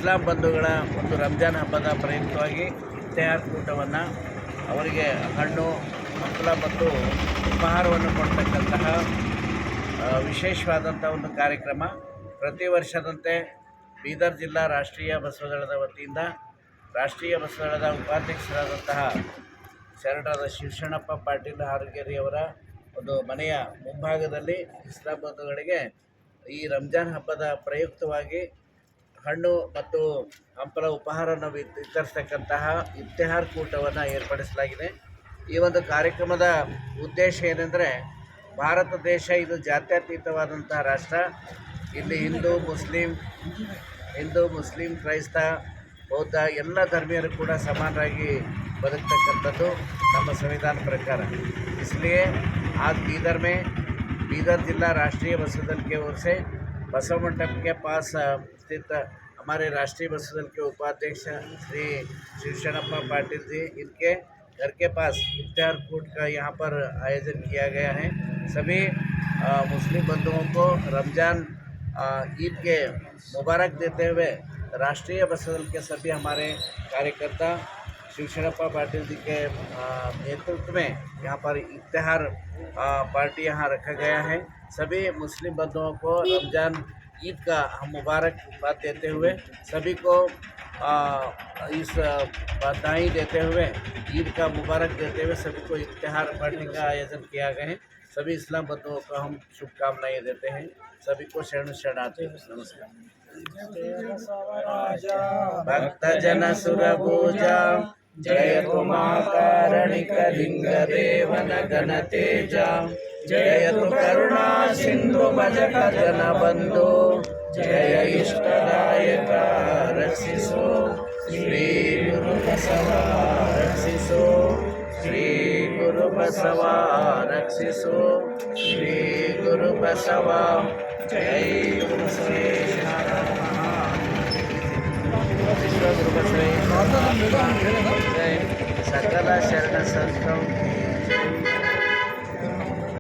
ಇಸ್ಲಾಂ ಬಂಧುಗಳ ಒಂದು ರಂಜಾನ್ ಹಬ್ಬದ ಪ್ರಯುಕ್ತವಾಗಿ ಇಫ್ತಿಹಾರ್ ಕೂಟವನ್ನು ಅವರಿಗೆ ಹಣ್ಣು ಹಂಪಲ ಮತ್ತು ಉಪಹಾರವನ್ನು ಕೊಡ್ತಕ್ಕಂತಹ ವಿಶೇಷವಾದಂಥ ಒಂದು ಕಾರ್ಯಕ್ರಮ. ಪ್ರತಿ ವರ್ಷದಂತೆ ಬೀದರ್ ಜಿಲ್ಲಾ ರಾಷ್ಟ್ರೀಯ ಬಸವದಳದ ವತಿಯಿಂದ ರಾಷ್ಟ್ರೀಯ ಬಸವದಳದ ಉಪಾಧ್ಯಕ್ಷರಾದಂತಹ ಶರಣರಾದ ಶಿವಶರಣಪ್ಪ ಪಾಟೀಲ್ ಹಾರಗೇರಿಯವರ ಒಂದು ಮನೆಯ ಮುಂಭಾಗದಲ್ಲಿ ಇಸ್ಲಾಂ ಬಂಧುಗಳಿಗೆ ಈ ರಂಜಾನ್ ಹಬ್ಬದ ಪ್ರಯುಕ್ತವಾಗಿ ಹಣ್ಣು ಮತ್ತು ಹಂಪಲ ಉಪಹಾರವನ್ನು ವಿತರಿಸ್ತಕ್ಕಂತಹ ಇಫ್ತಿಹಾರ್ ಕೂಟವನ್ನು ಏರ್ಪಡಿಸಲಾಗಿದೆ. ಈ ಒಂದು ಕಾರ್ಯಕ್ರಮದ ಉದ್ದೇಶ ಏನೆಂದರೆ, ಭಾರತ ದೇಶ ಇದು ಜಾತ್ಯತೀತವಾದಂತಹ ರಾಷ್ಟ್ರ. ಇಲ್ಲಿ ಹಿಂದೂ ಮುಸ್ಲಿಂ ಕ್ರೈಸ್ತ ಬೌದ್ಧ ಎಲ್ಲ ಧರ್ಮೀಯರು ಕೂಡ ಸಮಾನರಾಗಿ ಬದುಕ್ತಕ್ಕಂಥದ್ದು ನಮ್ಮ संविधान प्रकार. इसलिए आज बीदर जिला राष्ट्रीय बसव दल के ओर से बसव मंडप के पास स्थित हमारे राष्ट्रीय बसव दल के उपाध्यक्ष श्री शिवशरणप्पा पाटिल जी, इनके घर के पास इफ्तिहार कूट का यहाँ पर आयोजन किया गया है. सभी मुस्लिम बंधुओं को रमज़ान ईद के मुबारक देते हुए राष्ट्रीय बसव दल के सभी हमारे कार्यकर्ता शिवशरणप्पा पाटिल जी के नेतृत्व में यहाँ पर इफ्तिहार पार्टी यहाँ रखा गया है. सभी मुस्लिम बंधुओं को रमज़ान ईद का हम मुबारकबाद देते हुए सभी को इस बधाई देते हुए ईद का मुबारक देते हुए सभी को इफ्तिहार पार्टी का आयोजन किया गया है. सभी इस्लाम बंधुओं को हम शुभकामनाएं देते हैं. सभी को शरणार्थी नमस्कार. भक्त जन सुर पूजा जयतु महाकारणिक लिंग देवन गण तेजा जयतु करुणा सिंधु भजक जन बंधु जय इष्टदायक रक्षिसो श्री गुरु बसवा रक्षिसो श्री गुरु बसवा रक्षिसो श्री गुरु बसवा जय गुरु सकल शरण संतों